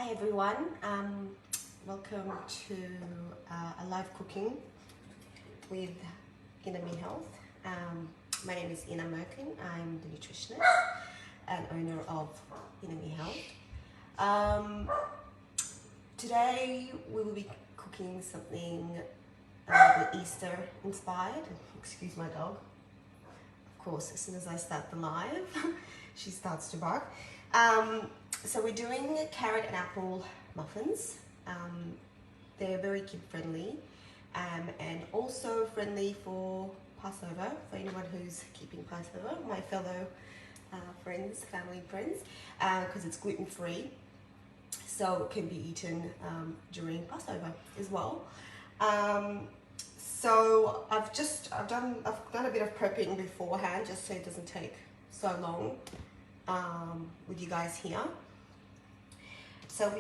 Hi everyone, welcome to a live cooking with InnaMeHealth. My name is InnaMeHealth. I'm the nutritionist and owner of InnaMeHealth. Today we will be cooking something Easter inspired. Excuse my dog. Of course, as soon as I start the live, she starts to bark. So we're doing carrot and apple muffins. They're very kid friendly and also friendly for Passover, for anyone who's keeping Passover, my fellow friends, family friends, because it's gluten free, so it can be eaten during Passover as well. So I've done a bit of prepping beforehand just so it doesn't take so long with you guys here. So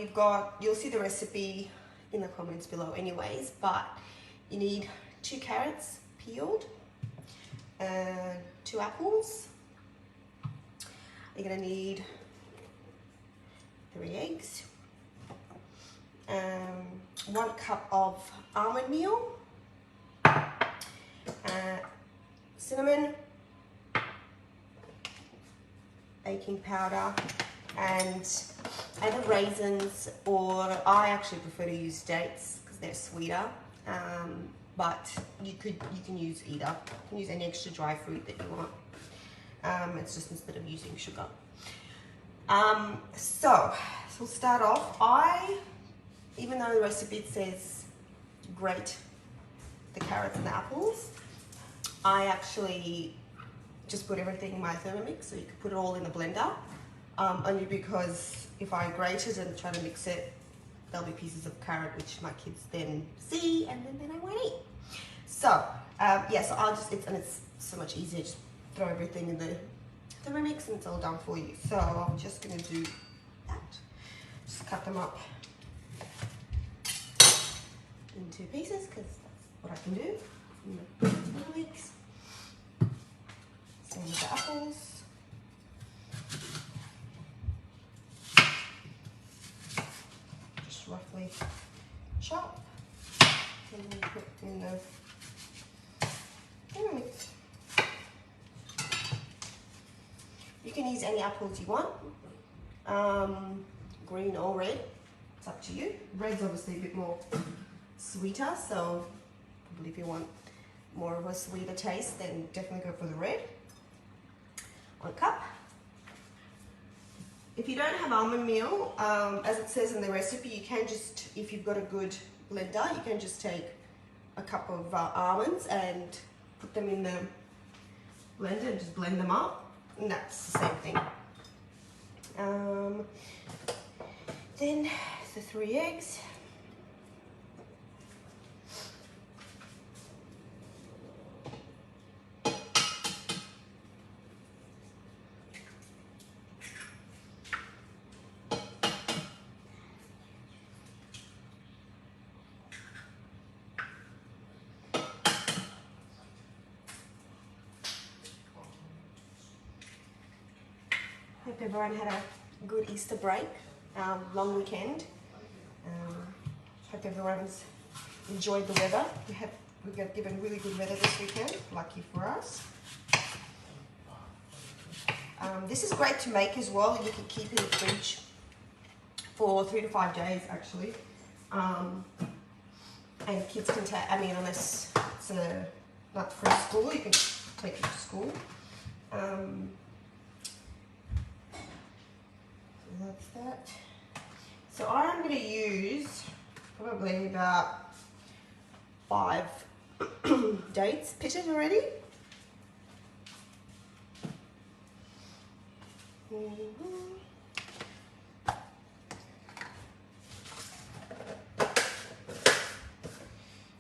you'll see the recipe in the comments below anyways, but you need 2 carrots peeled, 2 apples. You're gonna need 3 eggs, 1 cup of almond meal, cinnamon, baking powder, and either raisins, or I actually prefer to use dates because they're sweeter, but you can use either. You can use any extra dry fruit that you want. It's just instead of using sugar. So we'll start off. Even though the recipe says grate the carrots and the apples, I actually just put everything in my Thermomix, so you can put it all in the blender. Only because if I grate it and try to mix it, there'll be pieces of carrot which my kids then see and then I won't eat. So yeah, so it's so much easier, just throw everything in the Thermomix and it's all done for you. So I'm just gonna do that. Just cut them up into pieces because that's what I can do in the Thermomix. Same with the apples. Roughly chop and then put in the Thermomix. You can use any apples you want, green or red, it's up to you. Red's obviously a bit more sweeter, so probably if you want more of a sweeter taste, then definitely go for the red. 1 cup. If you don't have almond meal, as it says in the recipe, you can just, if you've got a good blender, you can just take a cup of almonds and put them in the blender and just blend them up, and that's the same thing. Then the 3 eggs. Hope everyone had a good Easter break, long weekend. Hope everyone's enjoyed the weather. We got given really good weather this weekend, lucky for us. This is great to make as well. You can keep in the fridge for 3 to 5 days actually. And kids can take, unless it's not for school, you can take it to school. That's that. So I'm going to use probably about 5 dates pitted already.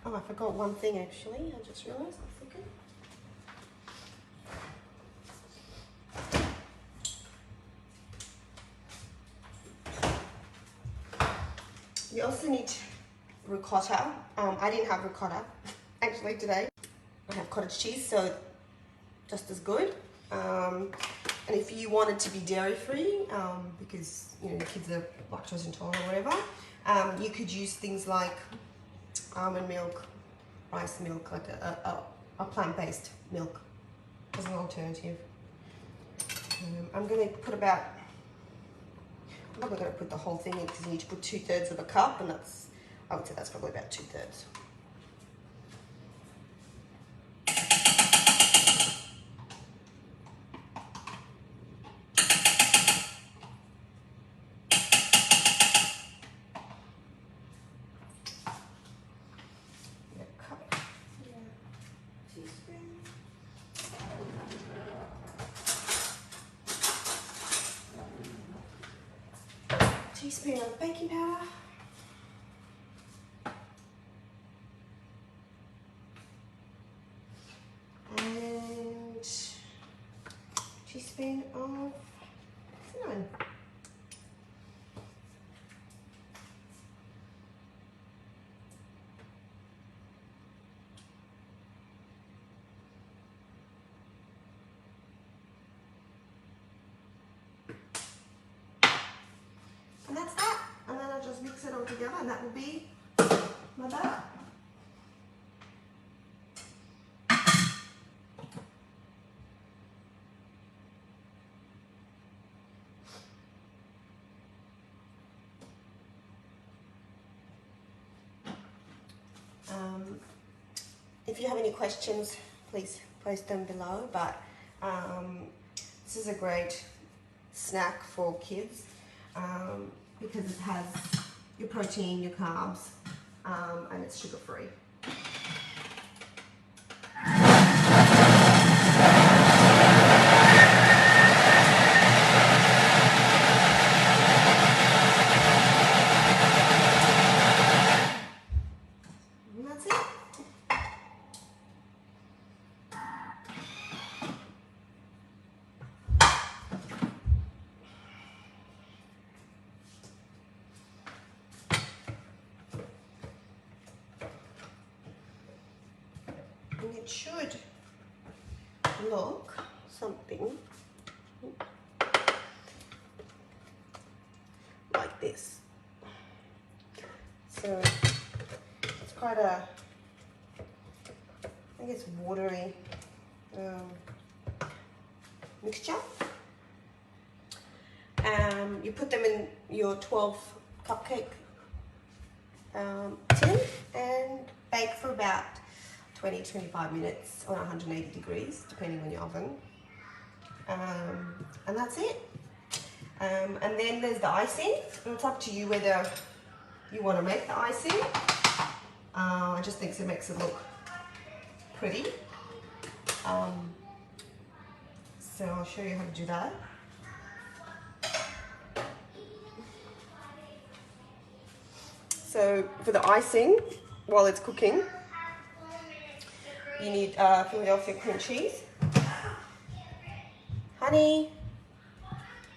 Oh, I forgot one thing actually. I just realised. You also need ricotta. I didn't have ricotta actually today. I have cottage cheese, so just as good. And if you want it to be dairy-free, because you know the kids are lactose intolerant or whatever, you could use things like almond milk, rice milk, like a plant-based milk as an alternative. I'm going to put about, I'm probably going to put the whole thing in because you need to put 2/3 of a cup, and I would say that's probably about 2/3. Teaspoon of baking powder. And teaspoon of cinnamon. And that's that. And then I'll just mix it all together, and that will be my batter. If you have any questions, please post them below. But this is a great snack for kids because it has your protein, your carbs, and it's sugar-free. And it should look something like this. So it's quite a, I guess, watery mixture. You put them in your 12 cupcake tin and bake for about 20-25 minutes on 180 degrees, depending on your oven. And that's it. And then there's the icing. And it's up to you whether you want to make the icing. I just think it makes it look pretty. So I'll show you how to do that. So for the icing, while it's cooking, you need Philadelphia cream cheese, honey,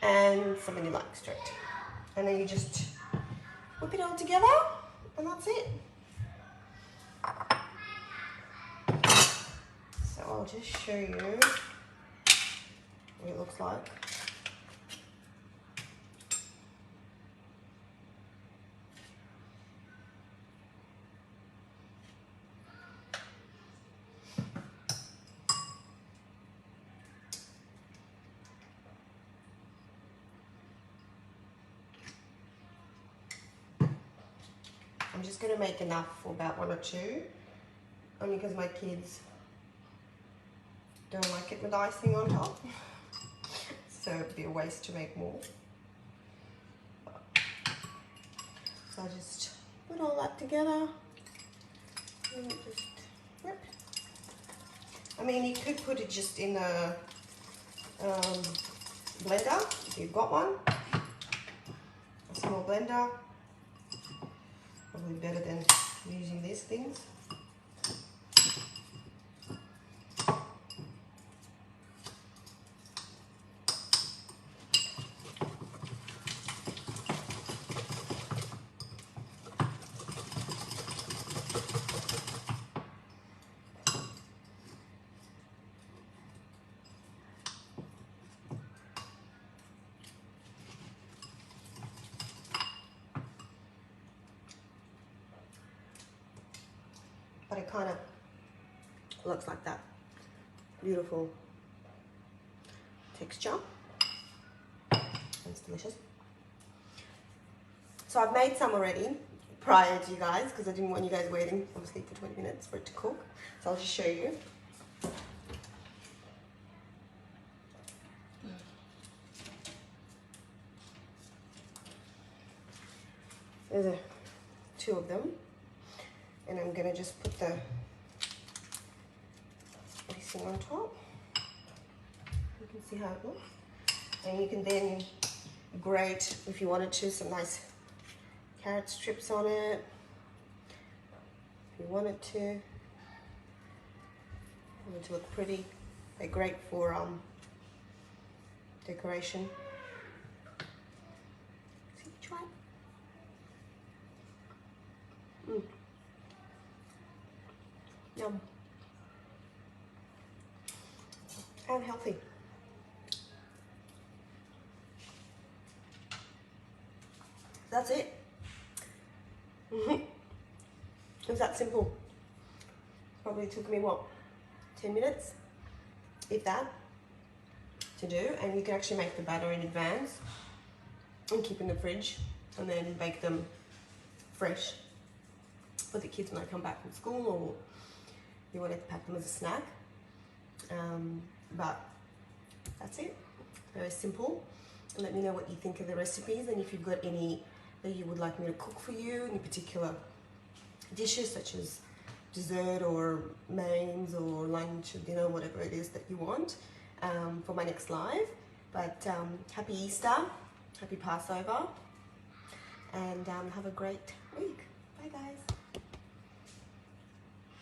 and some vanilla extract. And then you just whip it all together, and that's it. So I'll just show you what it looks like. I'm just going to make enough for about 1 or 2, only because my kids don't like it with icing on top, so it'd be a waste to make more. So I just put all that together and just whip. I mean, you could put it just in a blender if you've got one, a small blender. Probably better than using these things. but it kind of looks like that. Beautiful texture. It's delicious. So I've made some already prior to you guys because I didn't want you guys waiting obviously for 20 minutes for it to cook. So I'll just show you. There's two of them, and I'm gonna just put the icing on top. You can see how it looks, and you can then grate, if you wanted to, some nice carrot strips on it. If you wanted to look pretty, they're great for decoration. See, try it. Yum. And healthy. That's it. It was that simple. Probably took me, what, 10 minutes, if that, to do. And you can actually make the batter in advance and keep in the fridge and then bake them fresh for the kids when they come back from school, or you want to pack them as a snack. But that's it. Very simple. And let me know what you think of the recipes, and if you've got any that you would like me to cook for you, any particular dishes such as dessert or mains or lunch or dinner, whatever it is that you want, for my next live. But happy Easter, happy Passover, and have a great week. Bye guys.